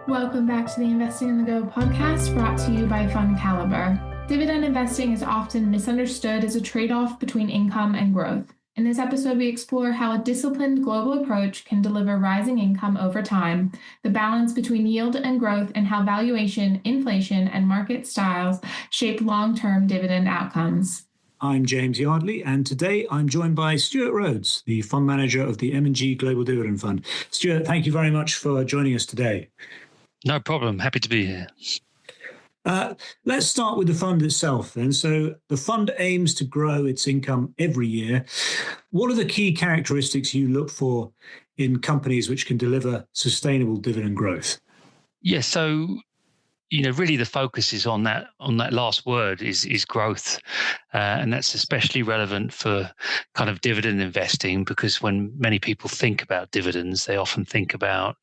Welcome back to the Investing on the Go podcast, brought to you by FundCalibre. Dividend investing is often misunderstood as a trade-off between income and growth. In this episode, we explore how a disciplined global approach can deliver rising income over time, the balance between yield and growth, and how valuation, inflation, and market styles shape long-term dividend outcomes. I'm James Yardley, and today I'm joined by Stuart Rhodes, the fund manager of the M&G Global Dividend Fund. Stuart, thank you very much for joining us today. No problem. Happy to be here. Let's start with the fund itself then. So the fund aims to grow its income every year. What are the key characteristics you look for in companies which can deliver sustainable dividend growth? Yeah, so really the focus is on that last word is growth, and that's especially relevant for kind of dividend investing, because when many people think about dividends, they often think about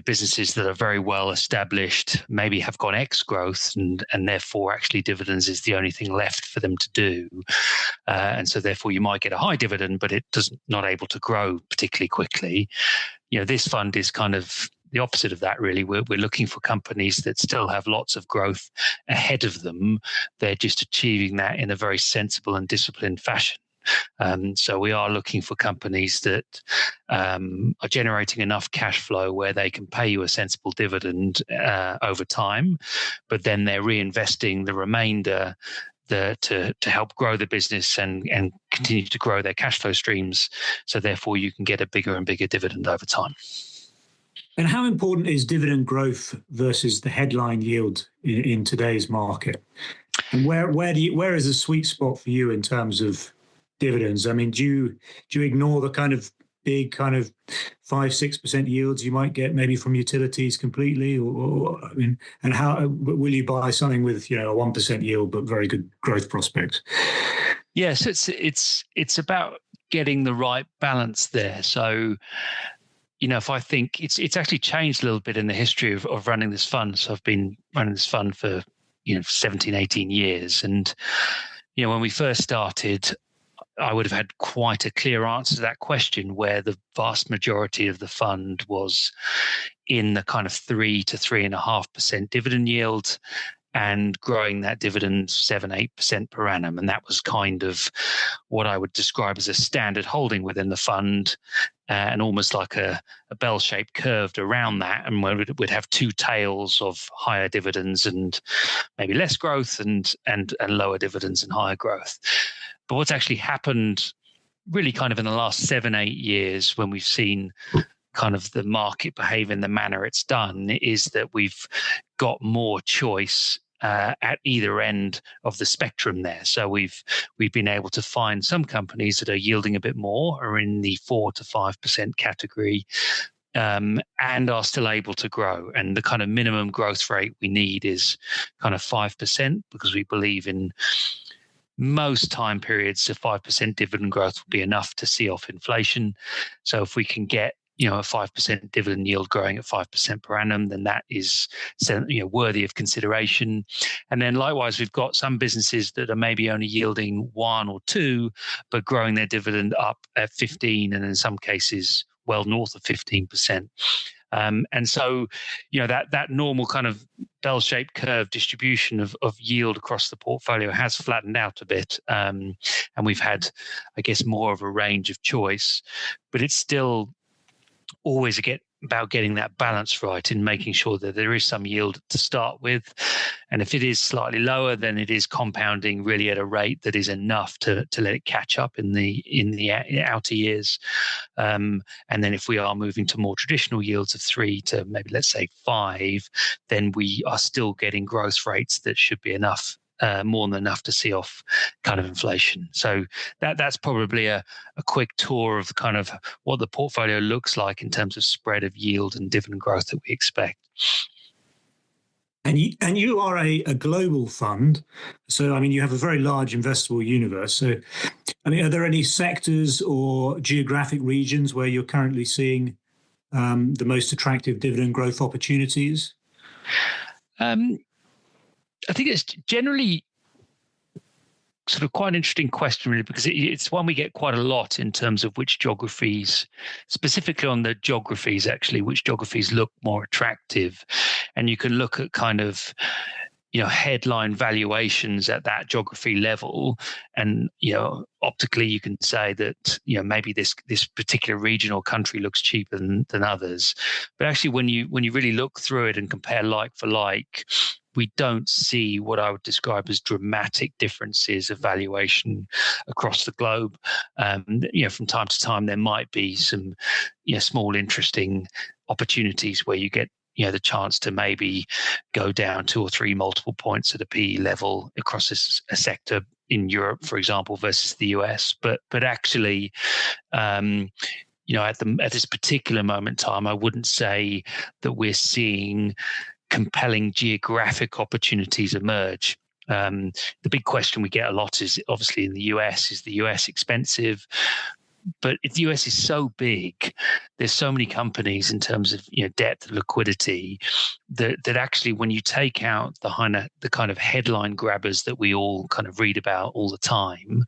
businesses that are very well established, maybe have got X growth, and therefore actually dividends is the only thing left for them to do, and so therefore you might get a high dividend, but it doesn't not able to grow particularly quickly. This fund is kind of the opposite of that, really. We're looking for companies that still have lots of growth ahead of them. They're just achieving that in a very sensible and disciplined fashion. So we are looking for companies that are generating enough cash flow where they can pay you a sensible dividend over time, but then they're reinvesting the remainder to help grow the business and continue to grow their cash flow streams. So therefore you can get a bigger and bigger dividend over time. And how important is dividend growth versus the headline yield in today's market? And where is the sweet spot for you in terms of dividends? I mean, do you ignore the kind of big kind of 5-6% yields you might get maybe from utilities completely, or I mean, and how will you buy something with a 1% yield but very good growth prospects? Yes, it's about getting the right balance there. So, if I think it's actually changed a little bit in the history of running this fund. So I've been running this fund for 17, 18 years, and when we first started, I would have had quite a clear answer to that question, where the vast majority of the fund was in the kind of 3 to 3.5% dividend yield, and growing that dividend 7-8% per annum. And that was kind of what I would describe as a standard holding within the fund, and almost like a bell-shaped curve around that. And we'd have two tails of higher dividends and maybe less growth, and lower dividends and higher growth. But what's actually happened really kind of in the last 7-8 years, when we've seen kind of the market behave in the manner it's done, is that we've got more choice at either end of the spectrum there. So we've been able to find some companies that are yielding a bit more, are in the 4 to 5% category, and are still able to grow. And the kind of minimum growth rate we need is kind of 5%, because we believe in most time periods, a 5% dividend growth will be enough to see off inflation. So if we can get a 5% dividend yield growing at 5% per annum, then that is worthy of consideration. And then likewise, we've got some businesses that are maybe only yielding 1 or 2, but growing their dividend up at 15, and in some cases well north of 15%. And so, that normal kind of bell-shaped curve distribution of yield across the portfolio has flattened out a bit. And we've had, I guess, more of a range of choice, but it's still always about getting that balance right, in making sure that there is some yield to start with. And if it is slightly lower, then it is compounding really at a rate that is enough to let it catch up in the outer years. And then if we are moving to more traditional yields of 3 to maybe, let's say, 5, then we are still getting growth rates that should be enough, more than enough to see off kind of inflation. So that's probably a quick tour of kind of what the portfolio looks like in terms of spread of yield and dividend growth that we expect. And you are a global fund. So, I mean, you have a very large investable universe. So, I mean, are there any sectors or geographic regions where you're currently seeing the most attractive dividend growth opportunities? I think it's generally sort of quite an interesting question, really, because it's one we get quite a lot in terms of which geographies, specifically on the geographies, actually, which geographies look more attractive. And you can look at kind of, headline valuations at that geography level. And, optically, you can say that, maybe this particular region or country looks cheaper than others. But actually, when you really look through it and compare like for like, we don't see what I would describe as dramatic differences of valuation across the globe. From time to time, there might be some, small interesting opportunities where you get, the chance to maybe go down 2 or 3 multiple points at a PE level across a sector in Europe, for example, versus the US. But actually, at this particular moment in time, I wouldn't say that we're seeing compelling geographic opportunities emerge. The big question we get a lot is obviously in the US, is the US expensive? But if the US is so big, there's so many companies in terms of depth and liquidity that actually when you take out the kind of headline grabbers that we all kind of read about all the time,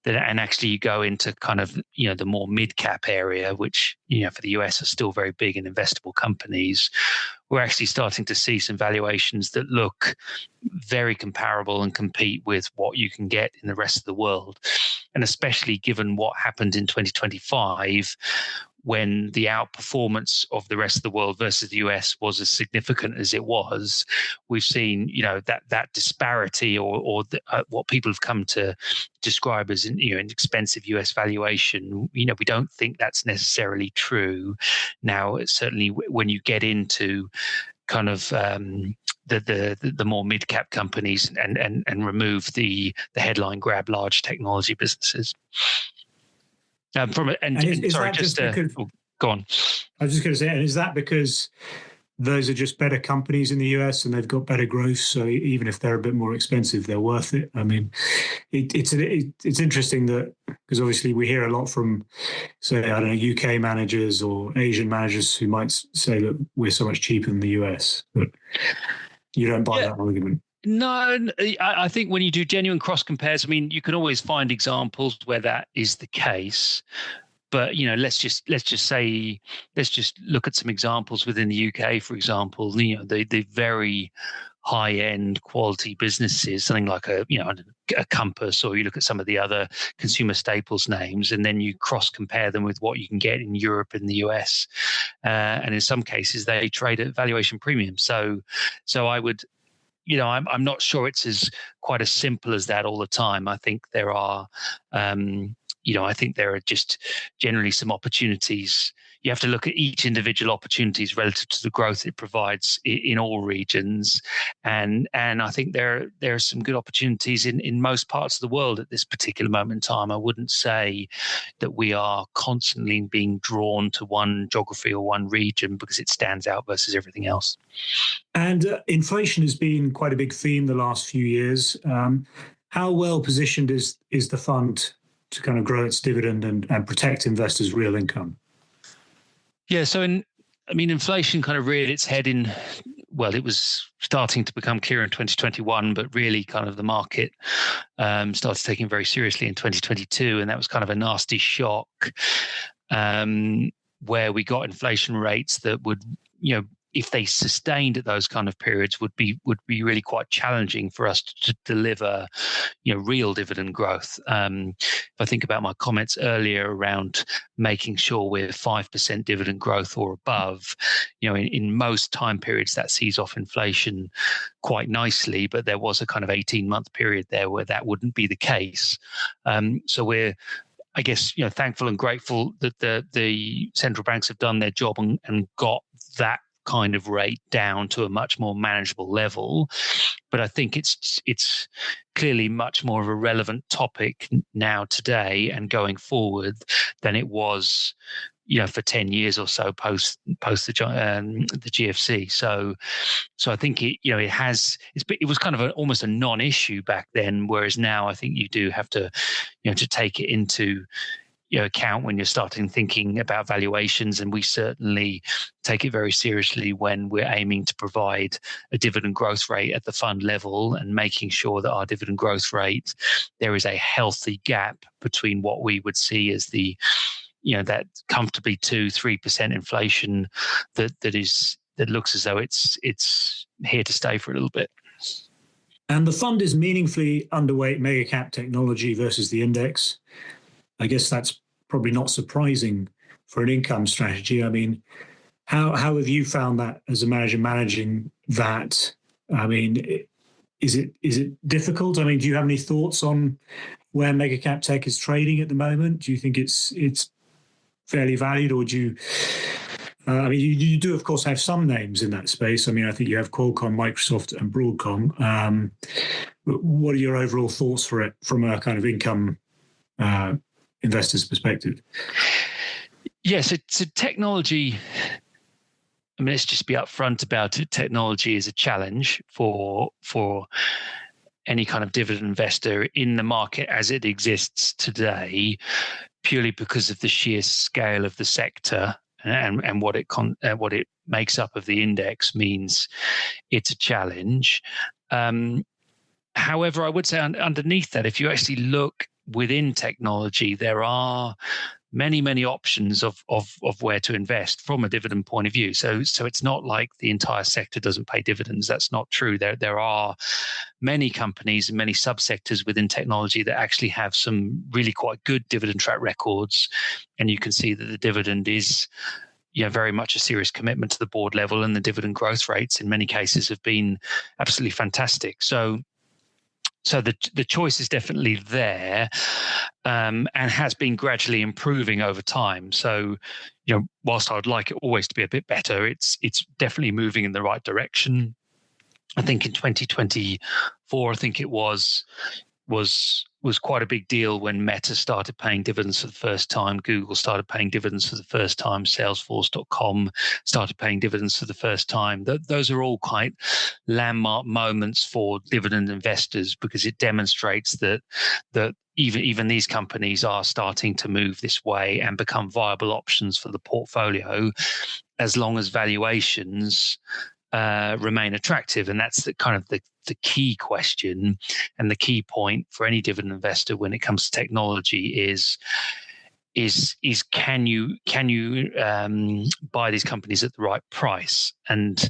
and actually you go into kind of the more mid-cap area, which for the US are still very big and investable companies, we're actually starting to see some valuations that look very comparable and compete with what you can get in the rest of the world. And especially given what happened in 2025, when the outperformance of the rest of the world versus the US was as significant as it was, we've seen, that disparity or what people have come to describe as an expensive US valuation. We don't think that's necessarily true. Now, certainly when you get into kind of the more mid-cap companies and remove the headline grab large technology businesses. Go on. I was just going to say, and is that because those are just better companies in the US and they've got better growth, so even if they're a bit more expensive, they're worth it? I mean, it's interesting that, because obviously we hear a lot from, say, I don't know, UK managers or Asian managers who might say that we're so much cheaper than the US, but you don't buy that argument. No, I think when you do genuine cross compares, I mean, you can always find examples where that is the case. But let's just look at some examples within the UK, for example. The very high end quality businesses, something like a Compass, or you look at some of the other consumer staples names, and then you cross compare them with what you can get in Europe and the US, and in some cases they trade at valuation premium. So I would. I'm not sure it's as quite as simple as that all the time. I think there are, just generally some opportunities. You have to look at each individual opportunities relative to the growth it provides in all regions. And I think there are some good opportunities in most parts of the world at this particular moment in time. I wouldn't say that we are constantly being drawn to one geography or one region because it stands out versus everything else. And inflation has been quite a big theme the last few years. How well positioned is the fund to kind of grow its dividend and protect investors' real income? Yeah, so inflation kind of reared its head it was starting to become clear in 2021, but really kind of the market started taking it very seriously in 2022. And that was kind of a nasty shock where we got inflation rates that would, if they sustained at those kind of periods, would be really quite challenging for us to deliver, real dividend growth. If I think about my comments earlier around making sure we're 5% dividend growth or above, in most time periods that sees off inflation quite nicely, but there was a kind of 18-month period there where that wouldn't be the case. So we're, I guess, thankful and grateful that the central banks have done their job and got that kind of rate down to a much more manageable level. But I think it's clearly much more of a relevant topic now today and going forward than it was, for 10 years or so post the GFC. So I think it was kind of almost a non-issue back then, whereas now I think you do have to, to take it into account when you're starting thinking about valuations, and we certainly take it very seriously when we're aiming to provide a dividend growth rate at the fund level and making sure that our dividend growth rate, there is a healthy gap between what we would see as the that comfortably 2-3% inflation that looks as though it's here to stay for a little bit. And the fund is meaningfully underweight mega cap technology versus the index. I guess that's probably not surprising for an income strategy. I mean, how have you found that as a manager managing that? I mean, is it difficult? I mean, do you have any thoughts on where mega cap tech is trading at the moment? Do you think it's fairly valued, or do you? I mean, you do of course have some names in that space. I mean, I think you have Qualcomm, Microsoft, and Broadcom. But what are your overall thoughts for it from a kind of income investor's perspective? Yes, it's a technology. I mean, let's just be upfront about it. Technology is a challenge for any kind of dividend investor in the market as it exists today, purely because of the sheer scale of the sector and what it makes up of the index means it's a challenge. However, I would say underneath that, if you actually look within technology, there are many options of where to invest from a dividend point of view. So it's not like the entire sector doesn't pay dividends. That's not true. There are many companies and many subsectors within technology that actually have some really quite good dividend track records, and you can see that the dividend is very much a serious commitment to the board level, and the dividend growth rates in many cases have been absolutely fantastic. So the choice is definitely there, and has been gradually improving over time. So, whilst I'd like it always to be a bit better, it's definitely moving in the right direction. I think in 2024, I think it was quite a big deal when Meta started paying dividends for the first time, Google started paying dividends for the first time, Salesforce.com started paying dividends for the first time. Those are all quite landmark moments for dividend investors, because it demonstrates that even these companies are starting to move this way and become viable options for the portfolio, as long as valuations remain attractive. And that's the kind of the key question and the key point for any dividend investor when it comes to technology is can you buy these companies at the right price? And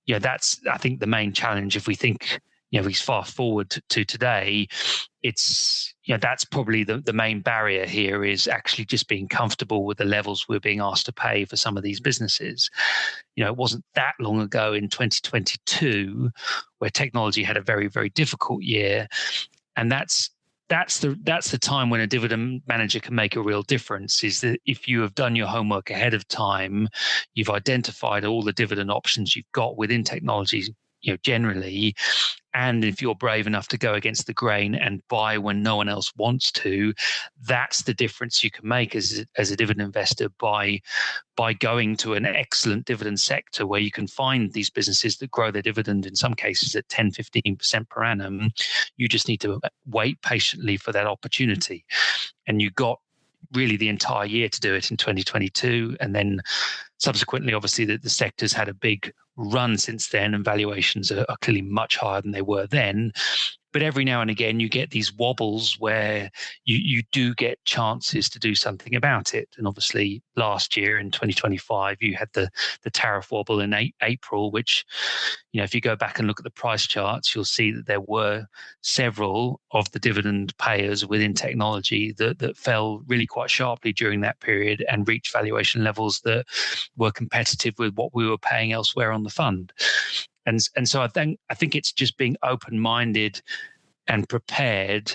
that's, I think, the main challenge. If we think we fast forward to today, it's that's probably the main barrier here, is actually just being comfortable with the levels we're being asked to pay for some of these businesses. It wasn't that long ago in 2022 where technology had a very, very difficult year, and that's the time when a dividend manager can make a real difference, is that if you have done your homework ahead of time, you've identified all the dividend options you've got within technology, generally, and if you're brave enough to go against the grain and buy when no one else wants to, that's the difference you can make as a dividend investor by going to an excellent dividend sector where you can find these businesses that grow their dividend in some cases at 10-15% per annum. You just need to wait patiently for that opportunity. And you got really the entire year to do it in 2022. And then subsequently, obviously, the sector's had a big run since then, and valuations are clearly much higher than they were then. But every now and again, you get these wobbles where you do get chances to do something about it. And obviously, last year in 2025, you had the tariff wobble in April, which, if you go back and look at the price charts, you'll see that there were several of the dividend payers within technology that fell really quite sharply during that period and reached valuation levels that were competitive with what we were paying elsewhere on the fund. And so I think it's just being open-minded and prepared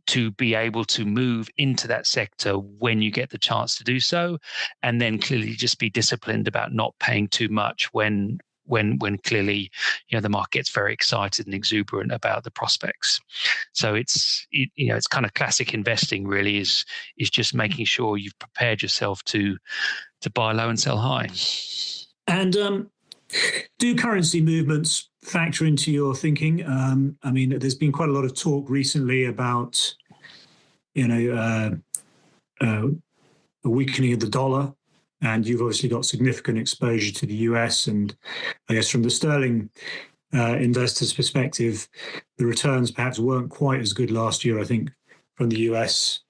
to be able to move into that sector when you get the chance to do so, and then clearly just be disciplined about not paying too much when clearly the market gets very excited and exuberant about the prospects. So it's kind of classic investing, really, is just making sure you've prepared yourself to buy low and sell high. And do currency movements factor into your thinking? I mean, there's been quite a lot of talk recently about, a weakening of the dollar, and you've obviously got significant exposure to the US. And I guess from the sterling investors' perspective, the returns perhaps weren't quite as good last year, I think, from the US.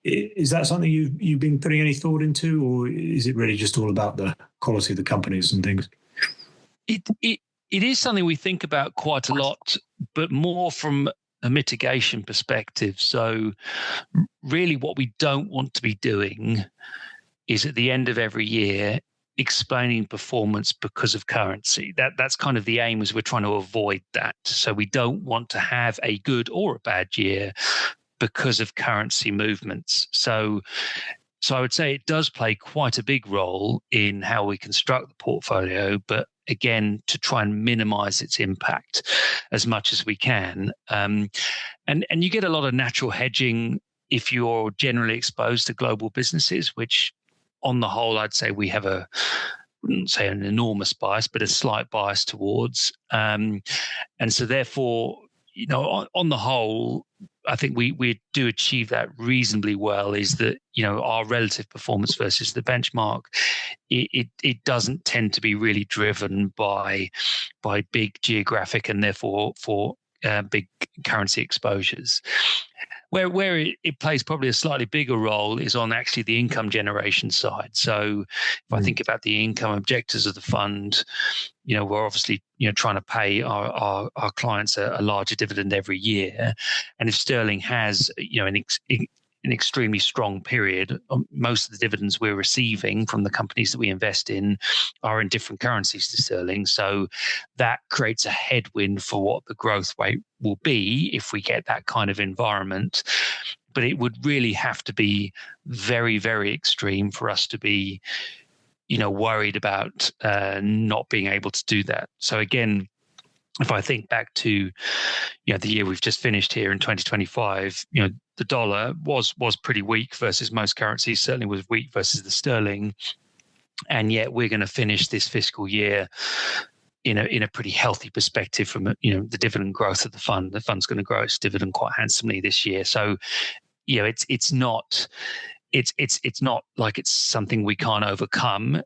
Is that something you've been putting any thought into, or is it really just all about the quality of the companies and things? It is something we think about quite a lot, but more from a mitigation perspective. So really what we don't want to be doing is at the end of every year explaining performance because of currency. That's kind of the aim, is we're trying to avoid that. So we don't want to have a good or a bad year because of currency movements. So I would say it does play quite a big role in how we construct the portfolio, but again, to try and minimize its impact as much as we can. And you get a lot of natural hedging if you're generally exposed to global businesses, which on the whole, I'd say we have I wouldn't say an enormous bias, but a slight bias towards. And so therefore, on the whole, I think we do achieve that reasonably well, is that, our relative performance versus the benchmark, it doesn't tend to be really driven by big geographic and therefore for big currency exposures. Where it plays probably a slightly bigger role is on actually the income generation side. So if I think about the income objectives of the fund, we're obviously trying to pay our clients a larger dividend every year, and if sterling has an extremely strong period, most of the dividends we're receiving from the companies that we invest in are in different currencies to sterling. So that creates a headwind for what the growth rate will be if we get that kind of environment. But it would really have to be very, very extreme for us to be, worried about not being able to do that. So again, if I think back to, the year we've just finished here in 2025, the dollar was pretty weak versus most currencies, certainly was weak versus the sterling. And yet we're going to finish this fiscal year in a pretty healthy perspective from, the dividend growth of the fund. The fund's going to grow its dividend quite handsomely this year. So, it's not like it's something we can't overcome.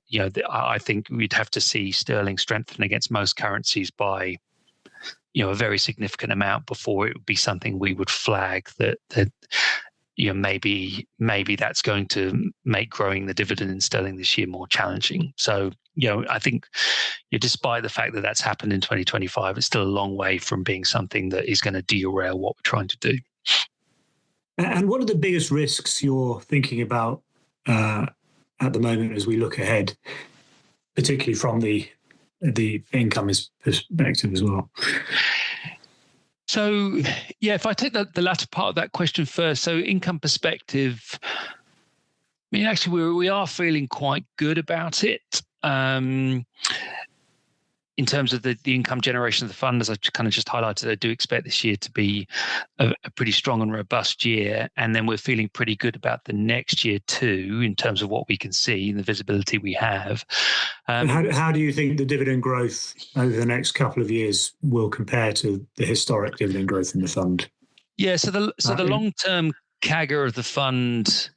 I think we'd have to see sterling strengthen against most currencies by a very significant amount before it would be something we would flag that maybe that's going to make growing the dividend in sterling this year more challenging. So I think despite the fact that that's happened in 2025, it's still a long way from being something that is going to derail what we're trying to do. And what are the biggest risks you're thinking about at the moment as we look ahead, particularly from the income perspective as well? So, if I take the latter part of that question first, so income perspective, actually we are feeling quite good about it. In terms of the income generation of the fund, as I kind of just highlighted, I do expect this year to be a pretty strong and robust year. And then we're feeling pretty good about the next year too, in terms of what we can see and the visibility we have. And how do you think the dividend growth over the next couple of years will compare to the historic dividend growth in the fund? Yeah, so the long-term CAGR of the fund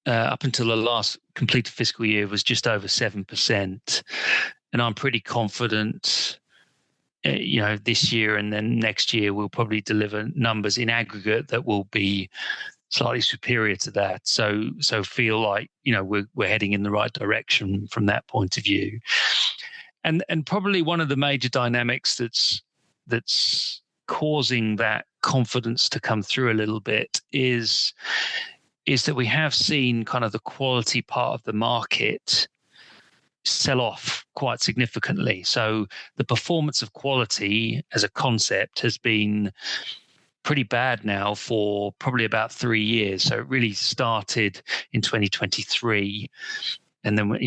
up until the last completed fiscal year was just over 7%. And I'm pretty confident, this year and then next year we'll probably deliver numbers in aggregate that will be slightly superior to that. So feel like we're heading in the right direction from that point of view. And probably one of the major dynamics that's causing that confidence to come through a little bit is that we have seen kind of the quality part of the market sell off quite significantly. So the performance of quality as a concept has been pretty bad now for probably about 3 years. So it really started in 2023 and then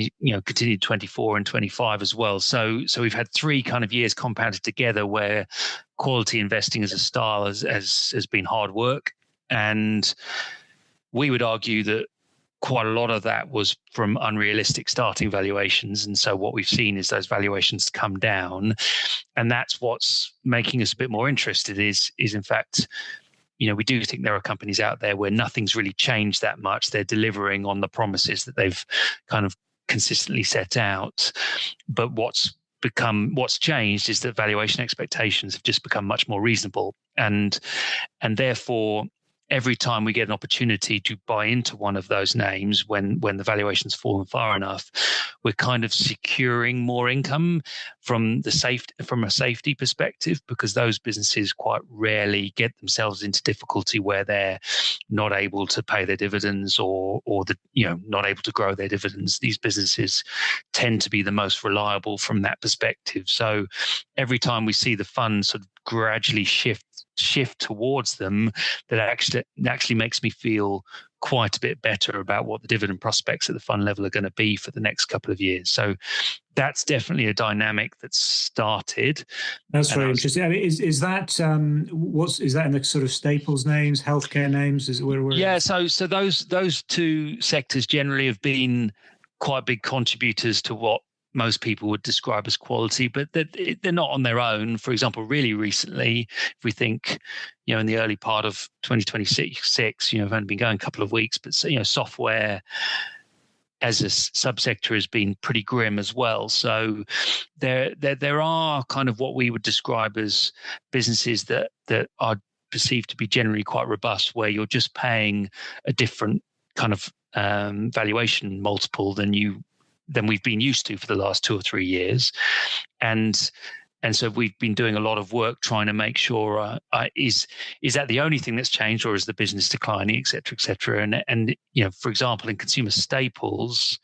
continued 24 and 25 as well. So we've had 3 kind of years compounded together where quality investing as a style has been hard work. And we would argue that quite a lot of that was from unrealistic starting valuations. And so what we've seen is those valuations come down. And that's what's making us a bit more interested is in fact, we do think there are companies out there where nothing's really changed that much. They're delivering on the promises that they've kind of consistently set out. But what's changed is that valuation expectations have just become much more reasonable. And therefore, every time we get an opportunity to buy into one of those names when the valuation's fallen far enough, we're kind of securing more income from a safety perspective, because those businesses quite rarely get themselves into difficulty where they're not able to pay their dividends or not able to grow their dividends. These businesses tend to be the most reliable from that perspective. So every time we see the fund sort of gradually shift towards them, that actually makes me feel quite a bit better about what the dividend prospects at the fund level are going to be for the next couple of years. So that's definitely a dynamic that's started. That's very interesting. I mean, is that is that in the sort of staples names, healthcare names? Is it where? Yeah. So those two sectors generally have been quite big contributors to what most people would describe as quality, but they're not on their own. For example, really recently, if we think, in the early part of 2026, I've only been going a couple of weeks, but software as a subsector has been pretty grim as well. So there are kind of what we would describe as businesses that are perceived to be generally quite robust, where you're just paying a different kind of valuation multiple than we've been used to for the last 2 or 3 years. And so we've been doing a lot of work trying to make sure, is that the only thing that's changed, or is the business declining, et cetera, et cetera. And for example, in consumer staples,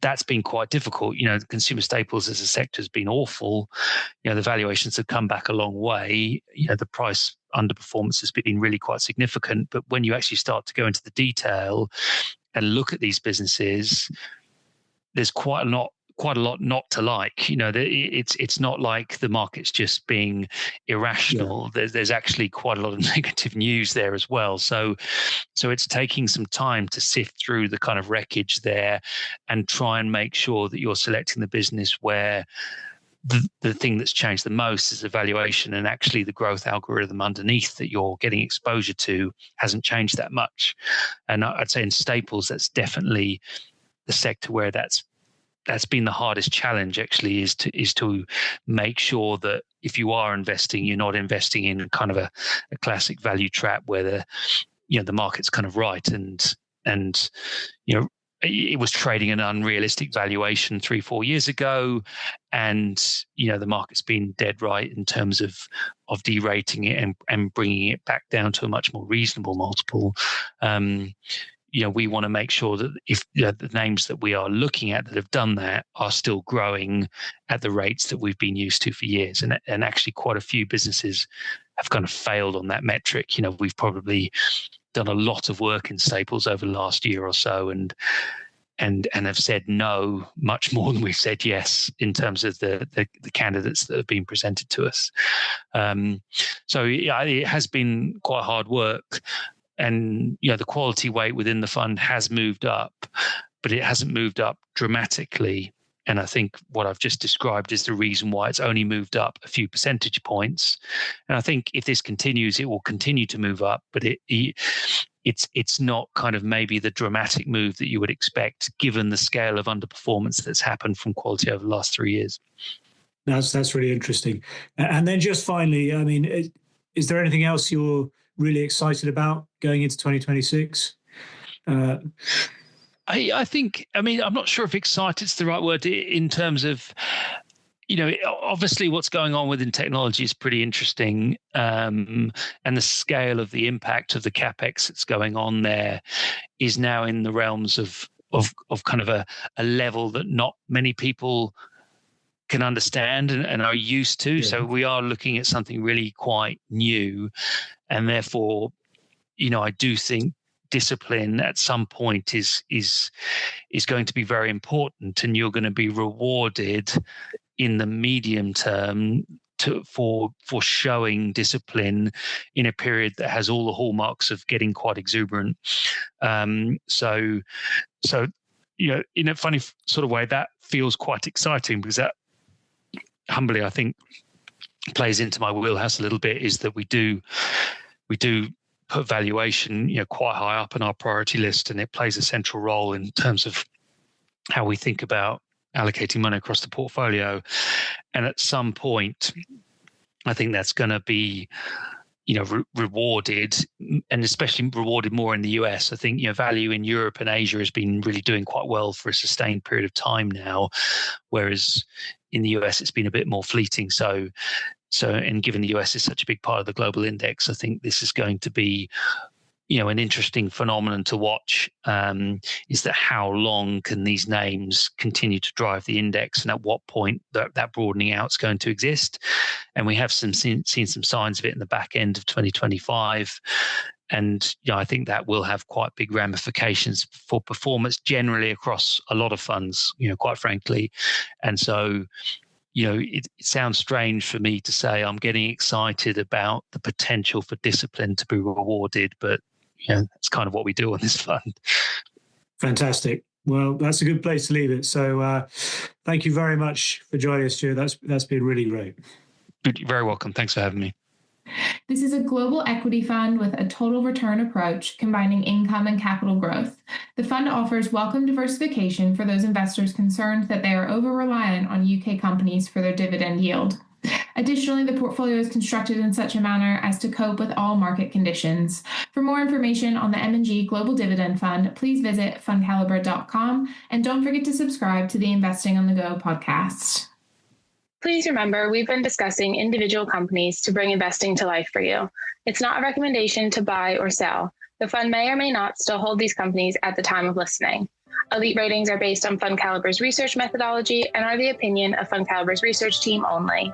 that's been quite difficult. Consumer staples as a sector has been awful. The valuations have come back a long way. The price underperformance has been really quite significant. But when you actually start to go into the detail and look at these businesses, there's quite a lot not to like. It's not like the market's just being irrational. Yeah. There's actually quite a lot of negative news there as well. So it's taking some time to sift through the kind of wreckage there and try and make sure that you're selecting the business where the thing that's changed the most is the valuation, and actually the growth algorithm underneath that you're getting exposure to hasn't changed that much. And I'd say in staples, that's definitely the sector where that's been the hardest challenge, actually, is to make sure that if you are investing, you're not investing in kind of a classic value trap where the market's kind of right and it was trading an unrealistic valuation 3-4 years ago, and the market's been dead right in terms of derating it and bringing it back down to a much more reasonable multiple. We want to make sure that if the names that we are looking at that have done that are still growing at the rates that we've been used to for years. And actually quite a few businesses have kind of failed on that metric. We've probably done a lot of work in staples over the last year or so and have said no much more than we've said yes in terms of the candidates that have been presented to us. So it has been quite hard work. And the quality weight within the fund has moved up, but it hasn't moved up dramatically. And I think what I've just described is the reason why it's only moved up a few percentage points. And I think if this continues, it will continue to move up, but it's not kind of maybe the dramatic move that you would expect given the scale of underperformance that's happened from quality over the last 3 years. That's really interesting. And then just finally, I mean, is there anything else you're really excited about going into 2026? I think, I'm not sure if excited is the right word in terms of, obviously what's going on within technology is pretty interesting. And the scale of the impact of the CapEx that's going on there is now in the realms of kind of a level that not many people can understand and are used to. Yeah. So we are looking at something really quite new. And therefore, I do think discipline at some point is going to be very important, and you're going to be rewarded in the medium term for showing discipline in a period that has all the hallmarks of getting quite exuberant. So in a funny sort of way, that feels quite exciting, because that humbly, I think, plays into my wheelhouse a little bit, is that we do we do put valuation, quite high up on our priority list, and it plays a central role in terms of how we think about allocating money across the portfolio. And at some point, I think that's going to be, rewarded, and especially rewarded more in the US. I think, value in Europe and Asia has been really doing quite well for a sustained period of time now, whereas in the US, it's been a bit more fleeting. So, and given the US is such a big part of the global index, I think this is going to be, an interesting phenomenon to watch, is that how long can these names continue to drive the index, and at what point that broadening out is going to exist. And we have seen some signs of it in the back end of 2025. And I think that will have quite big ramifications for performance generally across a lot of funds, quite frankly. And so, it sounds strange for me to say I'm getting excited about the potential for discipline to be rewarded, but that's kind of what we do on this fund. Fantastic. Well, that's a good place to leave it. So thank you very much for joining us, Stuart. That's been really great. You're very welcome. Thanks for having me. This is a global equity fund with a total return approach, combining income and capital growth. The fund offers welcome diversification for those investors concerned that they are over-reliant on UK companies for their dividend yield. Additionally, the portfolio is constructed in such a manner as to cope with all market conditions. For more information on the M&G Global Dividend Fund, please visit FundCalibre.com, and don't forget to subscribe to the Investing on the Go podcast. Please remember, we've been discussing individual companies to bring investing to life for you. It's not a recommendation to buy or sell. The fund may or may not still hold these companies at the time of listening. Elite ratings are based on FundCalibre's research methodology and are the opinion of FundCalibre's research team only.